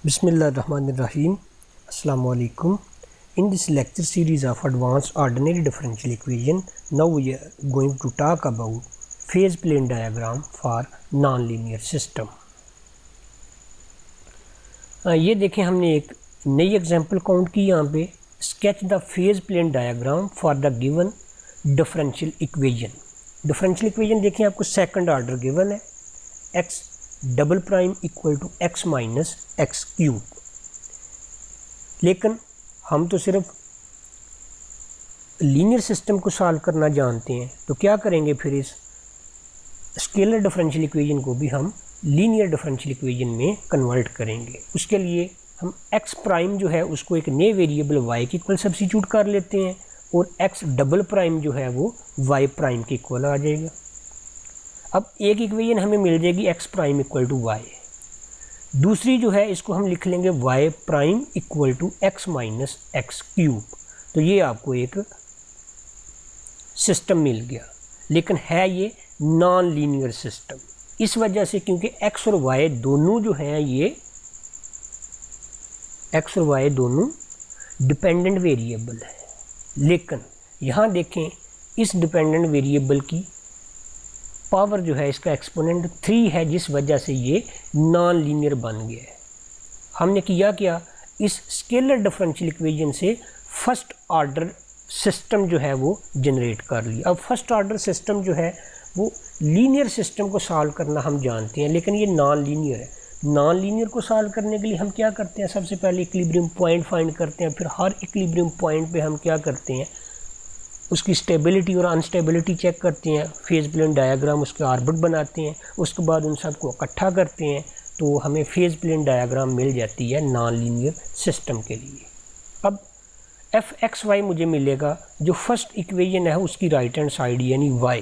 Bismillahirrahmanirrahim. Assalamu alaikum. In this lecture series of advanced ordinary differential equation, now we are going to talk about phase plane diagram for nonlinear system. ये देखें हमने एक नई example count की यहाँ पे sketch the phase plane diagram for the given differential equation. Differential equation देखें आपको सेकंड ऑर्डर गिवन है x double prime equal to x minus x cube. लेकिन हम तो सिर्फ लीनियर सिस्टम को सॉल्व करना जानते हैं, तो क्या करेंगे फिर इस स्केलर डिफरेंशियल इक्वेशन को भी हम लीनियर डिफरेंशियल इक्वेशन में कन्वर्ट करेंगे. उसके लिए हम x प्राइम जो है उसको एक नए वेरिएबल y के इक्वल सब्स्टिट्यूट कर लेते हैं और x डबल प्राइम जो है वो y प्राइम के इक्वल आ जाएगा. अब एक इक्वेशन हमें मिल जाएगी x prime equal to y. दूसरी जो है इसको हम लिख लेंगे y prime equal to x minus x cube. तो ये आपको एक सिस्टम मिल गया, लेकिन है ये नॉन लीनियर सिस्टम. इस वजह से क्योंकि x और y दोनों जो हैं ये x और y दोनों डिपेंडेंट वेरिएबल है. लेकिन यहाँ देखें इस डिपेंडेंट वेरिएबल की पावर जो है इसका एक्सपोनेंट 3 है, जिस वजह से ये नॉन लीनियर बन गया है. हमने किया क्या, इस स्केलर डिफरेंशियल इक्वेशन से फर्स्ट ऑर्डर सिस्टम जो है वो जनरेट कर लिया. अब फर्स्ट ऑर्डर सिस्टम जो है वो लीनियर सिस्टम को सॉल्व करना हम जानते हैं, लेकिन ये नॉन लीनियर है. नॉन लीनियर को सॉल्व करने के लिए हम क्या करते हैं, सबसे पहले इक्विलिब्रियम पॉइंट फाइंड करते हैं. फिर हर इक्विलिब्रियम पॉइंट पे हम क्या करते हैं, उसकी स्टेबिलिटी और अनस्टेबिलिटी चेक करते हैं. फेज प्लेन डायग्राम उसके ऑर्बिट बनाते हैं. उसके बाद उन सबको इकट्ठा करते हैं तो हमें फेज प्लेन डायग्राम मिल जाती है नॉन लीनियर सिस्टम के लिए. अब एफ एक्स वाई मुझे मिलेगा जो फर्स्ट इक्वेशन है उसकी राइट हैंड साइड यानी y,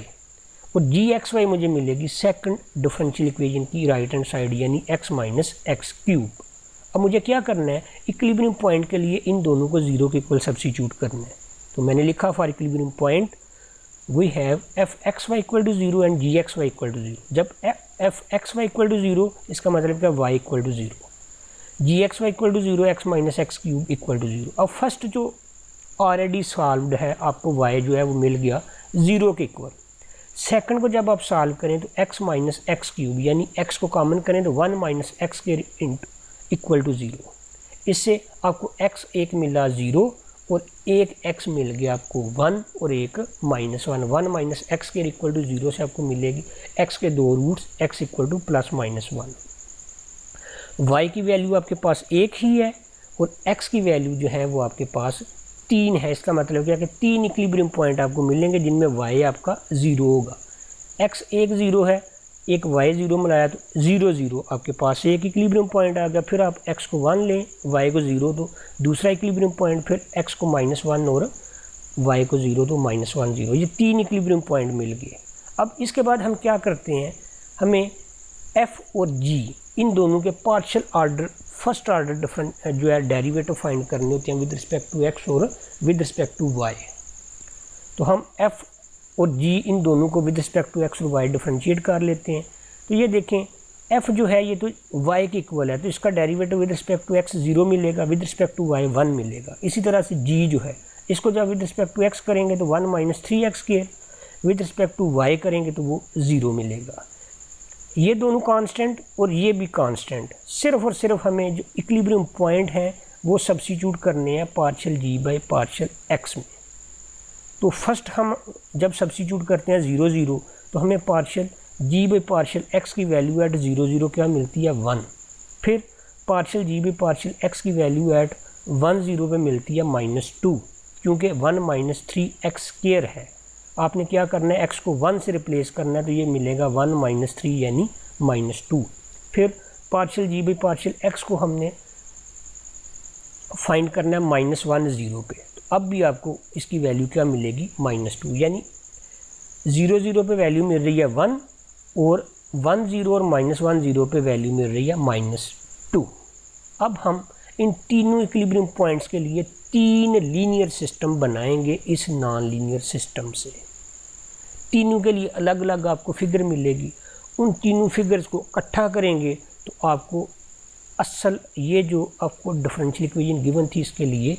और जी एक्स वाई मुझे मिलेगी सेकंड डिफरेंशियल इक्वेशन की राइट हैंड साइड यानी x माइनस एक्स क्यूब. अब मुझे क्या करना है, इक्विलिब्रियम पॉइंट के लिए इन दोनों को जीरो के इक्वल सब्स्टिट्यूट करना है. तो मैंने लिखा for equilibrium point we have f x y equal to zero and g x y equal to zero. जब f x y equal to zero इसका मतलब क्या, y equal to zero, g x y equal to zero, x minus x cube equal to zero. अब first जो already solved है आपको y जो है वो मिल गया ज़ीरो के इक्वल. सेकंड को जब आप सॉल्व करें तो x माइनस एक्स क्यूब यानी x को कॉमन करें तो 1 माइनस एक्स के इक्वल टू ज़ीरो. इससे आपको x एक मिला ज़ीरो और एक x मिल गया आपको 1 और एक माइनस 1. 1 माइनस एक्स के इक्वल टू ज़ीरो से आपको मिलेगी x के दो roots x equal to plus minus 1. y की वैल्यू आपके पास एक ही है और x की वैल्यू जो है वो आपके पास 3 है. इसका मतलब क्या कि 3 इक्विलिब्रियम पॉइंट आपको मिलेंगे जिनमें y आपका ज़ीरो होगा. x एक ज़ीरो है, एक y ज़ीरो मिलाया तो ज़ीरो ज़ीरो आपके पास एक इक्विलिब्रियम पॉइंट आ गया. फिर आप x को 1 लें, y को ज़ीरो दो, दूसरा इक्विलिब्रियम पॉइंट, फिर x को माइनस 1 और y को ज़ीरो दो, माइनस 1 ज़ीरो. ये 3 इक्विलिब्रियम पॉइंट मिल गए. अब इसके बाद हम क्या करते हैं, हमें f और g इन दोनों के partial order first order different जो है डेरिवेटिव फाइंड करने होते हैं विद रिस्पेक्ट टू x और विद रिस्पेक्ट टू y. तो हम f और g इन दोनों को विद रिस्पेक्ट टू x और y डिफरेंशिएट कर लेते हैं. तो ये देखें f जो है ये तो y के इक्वल है, तो इसका derivative with respect to x 0 मिलेगा, विद रिस्पेक्ट टू y 1 मिलेगा. इसी तरह से g जो है इसको जब विद रिस्पेक्ट टू x करेंगे तो 1 माइनस 3x के, विद रिस्पेक्ट टू y करेंगे तो वो 0 मिलेगा. ये दोनों कांस्टेंट और ये भी कांस्टेंट. सिर्फ और सिर्फ हमें जो इक्विलिब्रियम पॉइंट है वो सब्स्टिट्यूट करने हैं partial g by partial x में. तो फर्स्ट हम जब सब्स्टिट्यूट करते हैं 0 0 तो हमें partial g by partial x की वैल्यू एट 0 0 क्या मिलती है 1. फिर partial g by partial x की वैल्यू एट 1 0 पे मिलती है माइनस 2, क्योंकि 1 माइनस 3x स्क्वायर है. आपने क्या करना है, x को 1 से रिप्लेस करना है तो ये मिलेगा 1 माइनस 3 यानी माइनस 2. फिर partial g by partial x को हमने फाइंड करना है माइनस 1 0 पे. तो अब भी आपको इसकी वैल्यू क्या मिलेगी, माइनस 2. यानी 0 0 पे वैल्यू मिल रही है 1 और 1 0 और माइनस 1 0 पे वैल्यू मिल रही है माइनस 2. अब हम इन तीनों इक्विलिब्रियम पॉइंट्स के लिए 3 लीनियर सिस्टम बनाएंगे इस नॉन लीनियर सिस्टम से. तीनों के लिए अलग अलग आपको फिगर मिलेगी. उन तीनों फिगर्स को इकट्ठा करेंगे तो आपको असल ये जो आपको डिफरेंशियल इक्वेशन गिवन थी इसके लिए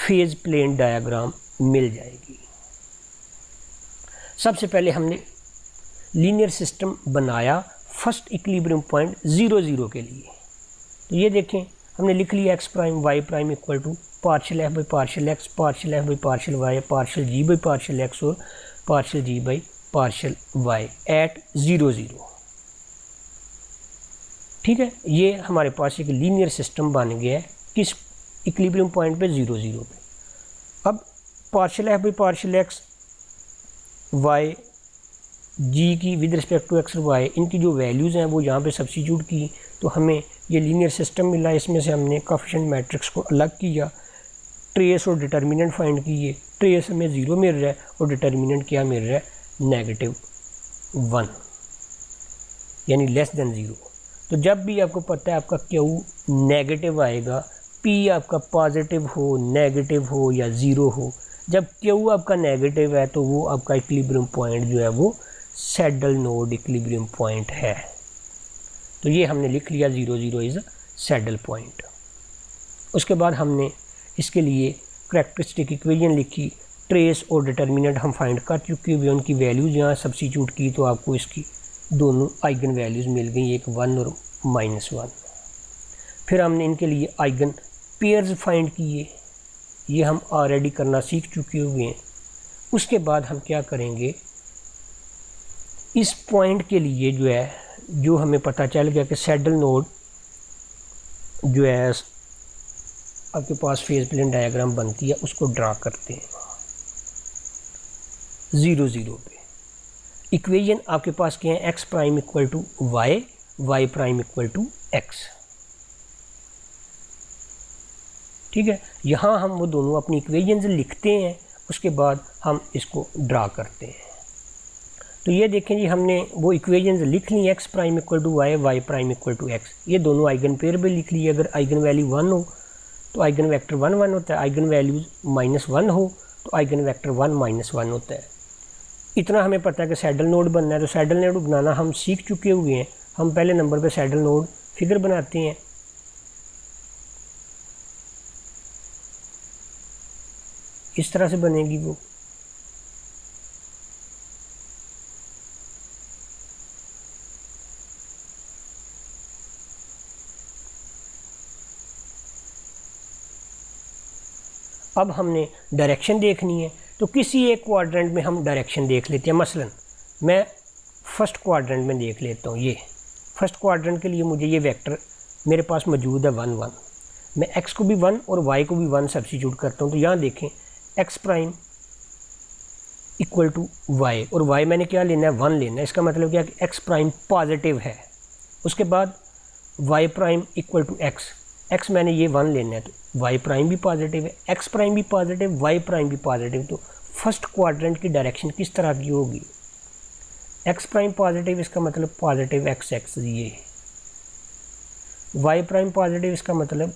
फेज प्लेन डायग्राम मिल जाएगी। सबसे पहले हमने लीनियर सिस्टम बनाया फर्स्ट इक्विलिब्रियम पॉइंट 0 0 के लिए। तो ये देखें हमने लिख लिया x prime y prime equal to partial f by partial x, partial f by partial y, partial g by partial x और partial g by partial y at 0 0। ठीक है, ये हमारे पास एक लीनियर सिस्टम बन गया है किस इक्विलिब्रियम पॉइंट पे 0 0 पे। अब partial f by partial x y g की विद रिस्पेक्ट टू एक्स और वाई, इनकी जो वैल्यूज़ हैं वो यहाँ पे सब्स्टिट्यूट की तो हमें ये लीनियर सिस्टम मिला। इसमें से हमने कोएफिशिएंट मैट्रिक्स को अलग किया, ट्रेस और डिटर्मिनेंट फाइंड किए। ट्रेस हमें 0 मिल रहा है और डिटर्मिनेंट क्या मिल रहा है -1 यानी लेस देन 0। तो जब भी आपको पता है आपका क्यू नेगेटिव आएगा, पी आपका पॉजिटिव हो, नेगेटिव हो या 0 हो, जब क्यू आपका नेगेटिव है तो वो आपका इक्विलिब्रियम पॉइंट जो है वो सैडल नोड इक्विलिब्रियम पॉइंट है। तो ये हमने लिख लिया 0 0 इज़ सैडल पॉइंट। उसके बाद हमने इसके लिए करैक्टरिस्टिक इक्वेशन लिखी, ट्रेस और डिटर्मिनेंट हम फाइंड कर चुके हुए, उनकी वैल्यूज़ यहाँ सब्स्टिट्यूट की तो आपको इसकी दोनों आइगन वैल्यूज़ मिल गई, एक 1 और -1। फिर हमने इनके लिए आइगन पेयर्स फाइंड किए, ये हम ऑलरेडी करना सीख चुके हुए हैं। उसके बाद हम क्या करेंगे, इस पॉइंट के लिए जो है जो हमें पता चल गया कि सैडल नोड जो है आपके पास फेज प्लेन डायग्राम बनती है, उसको ड्रा करते हैं 0 0 पे। इक्वेशन आपके पास क्या है, x prime equal to y, y prime equal to x. ठीक है, यहाँ हम वो दोनों अपनी इक्वेशंस लिखते हैं, उसके बाद हम इसको ड्रा करते हैं। तो ये देखें जी, हमने वो इक्वेशंस लिख ली, x prime equal to y, y prime equal to x. ये दोनों आइगन पेयर भी लिख ली। अगर आइगन वैल्यू 1 हो तो आइगन वेक्टर 1 1 होता है, आइगन वैल्यूज -1 हो तो आइगन वेक्टर 1 -1 होता है। इतना हमें पता है कि सैडल नोड बनना है, तो सैडल नोड बनाना हम सीख चुके हुए हैं। हम पहले नंबर पे सैडल नोड फिगर बनाते हैं। इस तरह से बनेगी वो। अब हमने डायरेक्शन देखनी है, तो किसी एक क्वाड्रेंट में हम डायरेक्शन देख लेते हैं। मसलन मैं फर्स्ट क्वाड्रेंट में देख लेता हूँ। ये फर्स्ट क्वाड्रेंट के लिए मुझे ये वेक्टर मेरे पास मौजूद है 1 1। मैं x को भी 1 और y को भी 1 सब्स्टिट्यूट करता हूँ। तो यहाँ देखें x prime equal to y, और y मैंने क्या लेना है, 1 लेना है। इसका मतलब क्या है कि x प्राइम पॉजिटिव है। उसके बाद y prime equal to x मैंने ये 1 लेना है, तो y प्राइम भी पॉजिटिव है, x प्राइम भी पॉजिटिव, y प्राइम भी पॉजिटिव। तो फर्स्ट क्वाड्रेंट की डायरेक्शन किस तरह की होगी, x प्राइम पॉजिटिव, इसका मतलब पॉजिटिव x x, ये y प्राइम पॉजिटिव, इसका मतलब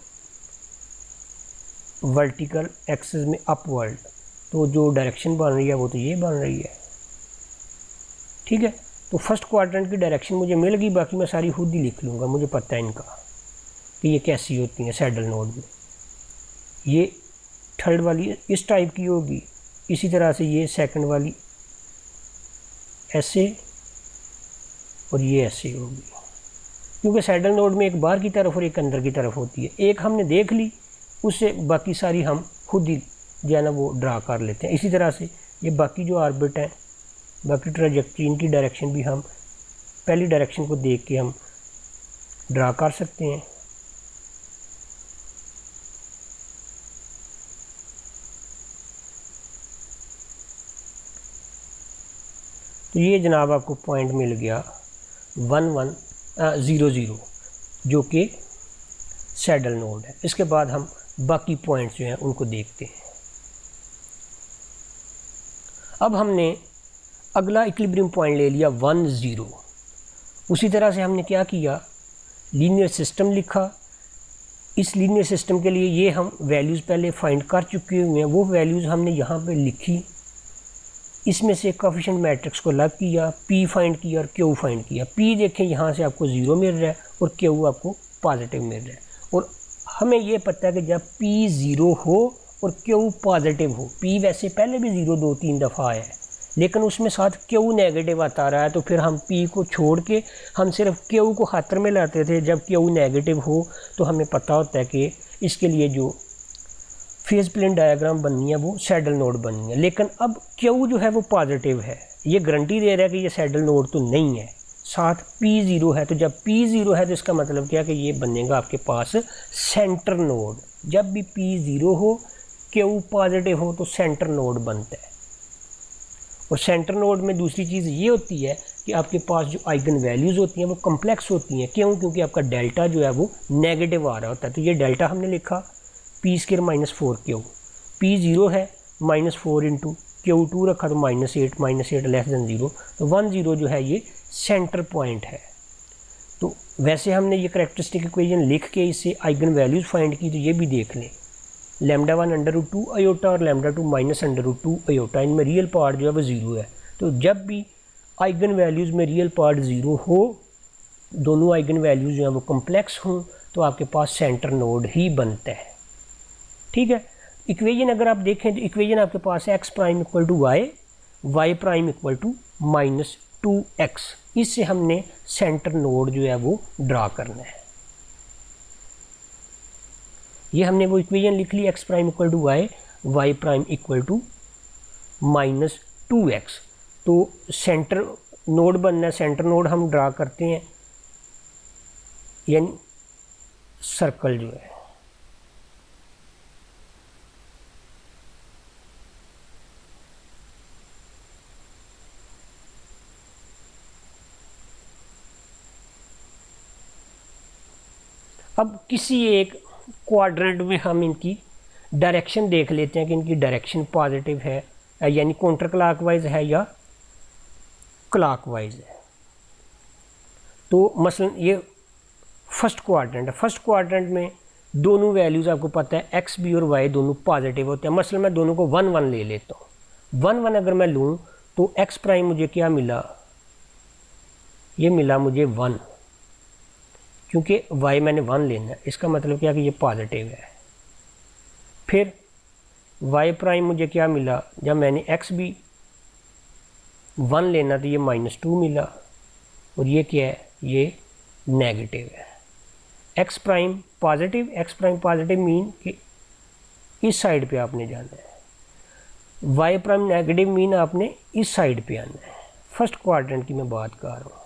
वर्टिकल एक्सिस में अपवर्ड। तो जो डायरेक्शन बन रही है वो तो ये बन रही है। ठीक है, तो फर्स्ट क्वाड्रेंट की डायरेक्शन मुझे मिल गई, बाकी मैं सारी खुद ही लिख लूँगा, मुझे पता है इनका कि ये कैसी होती हैं सैडल नोड में। ये थर्ड वाली इस टाइप की होगी, इसी तरह से ये सेकंड वाली ऐसे और ये ऐसे होगी, क्योंकि सैडल नोड में एक बाहर की तरफ और एक अंदर की तरफ होती है। एक हमने देख ली, उससे बाकी सारी हम खुद ही जो है ना वो ड्रा कर लेते हैं। इसी तरह से ये बाकी जो ऑर्बिट हैं, बाकी ट्रैजेक्टरी, इनकी डायरेक्शन भी हम पहली डायरेक्शन को देख के हम ड्रा कर सकते हैं। तो ये जनाब आपको पॉइंट मिल गया 1 1 0 0 जो कि सैडल नोड है। इसके बाद हम बाकी पॉइंट्स जो हैं उनको देखते हैं। अब हमने अगला इक्विलिब्रियम पॉइंट ले लिया 1 0। उसी तरह से हमने क्या किया, लीनियर सिस्टम लिखा। इस लीनियर सिस्टम के लिए ये हम वैल्यूज़ पहले फाइंड कर चुके हुए हैं, वो वैल्यूज़ हमने यहाँ पे लिखी। इसमें से कोएफिशिएंट मैट्रिक्स को अलग किया, p फाइंड किया और q फाइंड किया। p देखें यहाँ से आपको 0 मिल रहा है और q आपको पॉजिटिव मिल रहा है। और हमें ये पता है कि जब P ज़ीरो हो और Q पॉजिटिव हो, P वैसे पहले भी 0 2-3 दफ़ा आया है, लेकिन उसमें साथ Q नेगेटिव आता रहा है, तो फिर हम P को छोड़ के हम सिर्फ Q को खातर में लाते थे। जब Q नेगेटिव हो तो हमें पता होता है कि इसके लिए जो फेज प्लेन डायग्राम बननी है वो सैडल नोड बननी है। लेकिन अब Q जो है वो पॉजिटिव है, ये गारंटी दे रहा है कि ये सैडल नोड तो नहीं है, साथ P ज़ीरो है। तो जब P ज़ीरो है तो इसका मतलब क्या है कि ये बनेगा आपके पास सेंटर नोड। जब भी P ज़ीरो हो, Q पॉजिटिव हो तो सेंटर नोड बनता है। और सेंटर नोड में दूसरी चीज़ ये होती है कि आपके पास जो आइगन वैल्यूज़ होती हैं वो कम्प्लेक्स होती हैं। क्यों? क्योंकि आपका डेल्टा जो है वो नेगेटिव आ रहा होता है। तो ये डेल्टा हमने लिखा P² -4Q, P ज़ीरो है -4 इंटू Q2 रखा तो -8 लेस देन 0, तो 1 0 जो है ये सेंटर पॉइंट है। तो वैसे हमने ये करेक्टरिस्टिक इक्वेशन लिख के इससे आइगन वैल्यूज़ फाइंड की, तो ये भी देख लें। λ1 √2 आयोटा और λ2 -√2 आयोटा, इनमें रियल पार्ट जो है वो 0 है। तो जब भी आइगन वैल्यूज़ में रियल पार्ट 0 हो, दोनों आइगन वैल्यूज़ जो हैं वो कम्प्लेक्स हों, तो आपके पास सेंटर नोड ही बनता है। ठीक है। इक्वेशन अगर आप देखें तो इक्वेशन आपके पास है x prime equal to y, y prime equal to -2x। इससे हमने सेंटर नोड जो है वो ड्रा करना है। ये हमने वो इक्वेशन लिख ली, x prime equal to y, y prime equal to -2x। तो सेंटर नोड बनना है, सेंटर नोड हम ड्रा करते हैं, यानी सर्कल जो है, अब किसी एक क्वाड्रेंट में हम इनकी डायरेक्शन देख लेते हैं कि इनकी डायरेक्शन पॉजिटिव है, यानी काउंटर क्लॉकवाइज है या क्लॉकवाइज है। तो मसलन ये फर्स्ट क्वाड्रेंट है। फर्स्ट क्वाड्रेंट में दोनों वैल्यूज़ आपको पता है एक्स बी और वाई दोनों पॉजिटिव होते हैं। मसलन मैं दोनों को 1 1 ले लेता हूँ। 1 1 अगर मैं लूँ तो एक्स प्राइम मुझे क्या मिला, ये मिला मुझे 1, क्योंकि y मैंने 1 लेना है, इसका मतलब क्या कि ये पॉजिटिव है। फिर y प्राइम मुझे क्या मिला, जब मैंने x भी 1 लेना तो ये -2 मिला, और ये क्या है, ये नेगेटिव है। x प्राइम पॉजिटिव मीन कि इस साइड पे आपने जाना है, y प्राइम नेगेटिव मीन आपने इस साइड पे आना है। फर्स्ट क्वाड्रेंट की मैं बात कर रहा हूँ।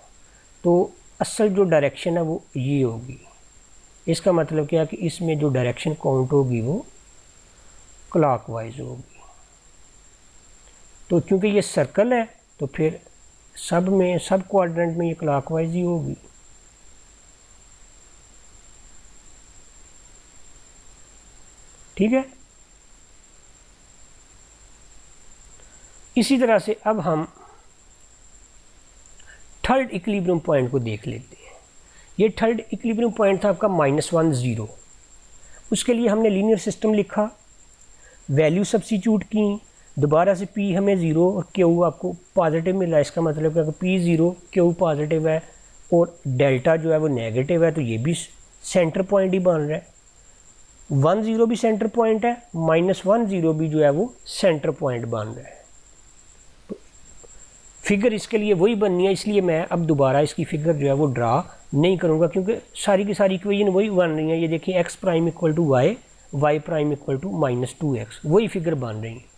तो असल जो डायरेक्शन है वो ये होगी। इसका मतलब क्या है कि इसमें जो डायरेक्शन काउंट होगी वो क्लॉकवाइज होगी। तो क्योंकि ये सर्कल है तो फिर सब क्वाड्रेंट में ये क्लॉकवाइज ही होगी। ठीक है। इसी तरह से अब हम थर्ड इक्विलिब्रियम पॉइंट को देख लेते हैं। ये थर्ड इक्विलिब्रियम पॉइंट था आपका -1 0। उसके लिए हमने लीनियर सिस्टम लिखा, वैल्यू सब्स्टिट्यूट की, दोबारा से P हमें 0 और Q आपको पॉजिटिव मिला। इसका मतलब क्या कि P 0 Q पॉजिटिव है और डेल्टा जो है वो नेगेटिव है, तो ये भी सेंटर पॉइंट ही बन रहा है। 1 0 भी सेंटर पॉइंट है, -1 0 भी जो है वो सेंटर पॉइंट बन रहा है। फिगर इसके लिए वही बननी है, इसलिए मैं अब दोबारा इसकी फिगर जो है वो ड्रा नहीं करूँगा, क्योंकि सारी की सारी इक्वेशन वही बन रही हैं। ये देखिए x prime equal to y, y prime equal to -2x, वही फिगर बन रही है।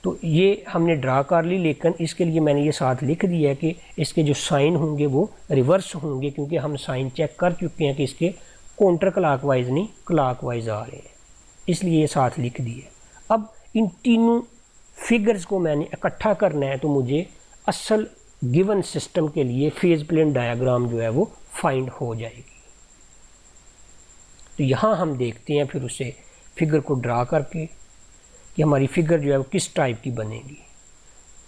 तो ये हमने ड्रा कर ली, लेकिन इसके लिए मैंने ये साथ लिख दिया है कि इसके जो साइन होंगे वो रिवर्स होंगे, क्योंकि हम साइन चेक कर चुके हैं कि इसके काउंटर क्लॉकवाइज नहीं क्लॉकवाइज आ रहे हैं, इसलिए ये साथ लिख दिए। अब इन तीनों फिगर्स को मैंने इकट्ठा करना है, तो मुझे असल गिवन सिस्टम के लिए फेज प्लेन डायग्राम जो है वो फाइंड हो जाएगी। तो यहाँ हम देखते हैं फिर उसे फिगर को ड्रा करके कि हमारी फिगर जो है वो किस टाइप की बनेगी।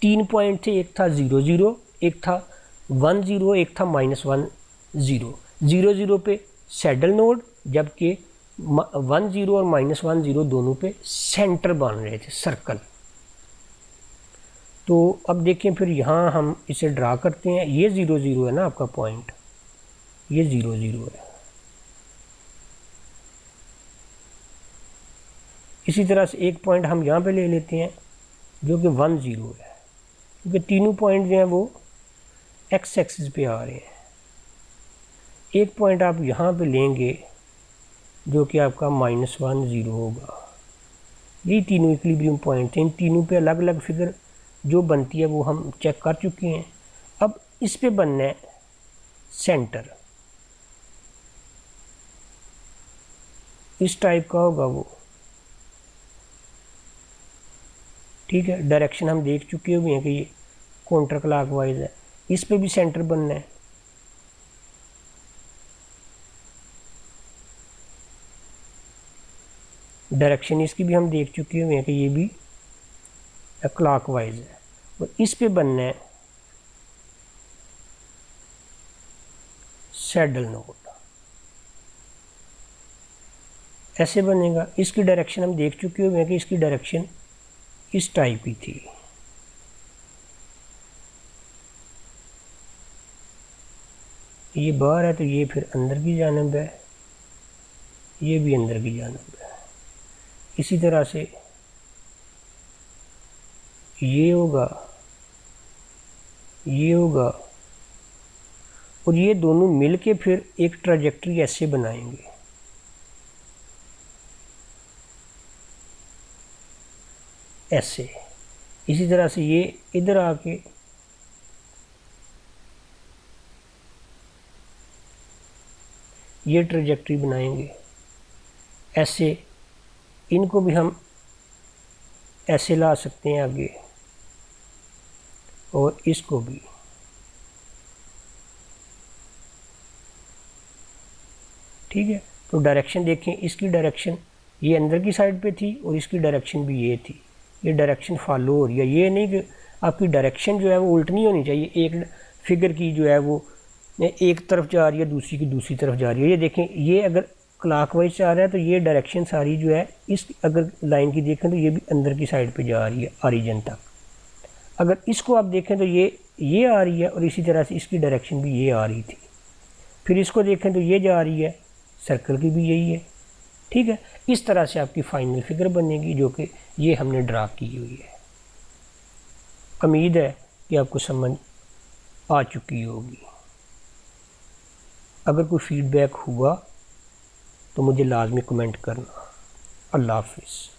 3 पॉइंट थे, एक था 0 0, एक था 1 0, एक था -1 0। 0 0 पे सैडल नोड, जबकि 1 0 और -1 0 दोनों पे सेंटर बन रहे थे, सर्कल। तो अब देखें फिर यहाँ हम इसे ड्रा करते हैं। ये 0 0 है ना आपका पॉइंट, ये 0 0 है। इसी तरह से एक पॉइंट हम यहाँ पे ले लेते हैं जो कि 1 0 है, क्योंकि तीनों पॉइंट जो हैं वो एक्स एक्सिस पे आ रहे हैं। एक पॉइंट आप यहाँ पे लेंगे जो कि आपका -1 0 होगा। ये तीनों इक्विलिब्रियम पॉइंट हैं, इन तीनों पे अलग अलग फिगर जो बनती है वो हम चेक कर चुके हैं। अब इस पे बनना है सेंटर, इस टाइप का होगा वो, ठीक है। डायरेक्शन हम देख चुके हुए हैं कि ये काउंटर क्लॉकवाइज है, इस पे भी सेंटर बनना है। डायरेक्शन इसकी भी हम देख चुके हुए हैं कि ये भी क्लॉकवाइज है, और इस पे बनना है सैडल नोट, ऐसे बनेगा। इसकी डायरेक्शन हम देख चुके हुए हैं कि इसकी डायरेक्शन इस टाइप की थी। ये बाहर है तो ये फिर अंदर की जानिब है, ये भी अंदर की जानिब है। इसी तरह से ये होगा, ये होगा, और ये दोनों मिल के फिर एक ट्रैजेक्टरी ऐसे बनाएंगे। ऐसे इसी तरह से ये इधर आके ये ट्रैजेक्टरी बनाएंगे ऐसे। इनको भी हम ऐसे ला सकते हैं आगे, और इसको भी। ठीक है, तो डायरेक्शन देखें, इसकी डायरेक्शन ये अंदर की साइड पे थी और इसकी डायरेक्शन भी ये थी। ये डायरेक्शन फॉलो हो रही है, ये नहीं कि आपकी डायरेक्शन जो है वो उल्ट नहीं होनी चाहिए। एक फिगर की जो है वो एक तरफ जा रही है, दूसरी की दूसरी तरफ जा रही है। ये देखें, ये अगर क्लॉकवाइज जा रहा है तो ये डायरेक्शन सारी जो है इस अगर लाइन की देखें तो ये भी अंदर की साइड पे जा रही है ओरिजिन तक। अगर इसको आप देखें तो ये आ रही है, और इसी तरह से इसकी डायरेक्शन भी ये आ रही थी। फिर इसको देखें तो ये जा रही है, सर्कल की भी यही है। ठीक है, इस तरह से आपकी फाइनल फिगर बनेगी जो कि ये हमने ड्रा की हुई है। उम्मीद है कि आपको समझ आ चुकी होगी। अगर कोई फीडबैक हुआ तो मुझे लाजमी कमेंट करना। अल्लाह हाफिज़।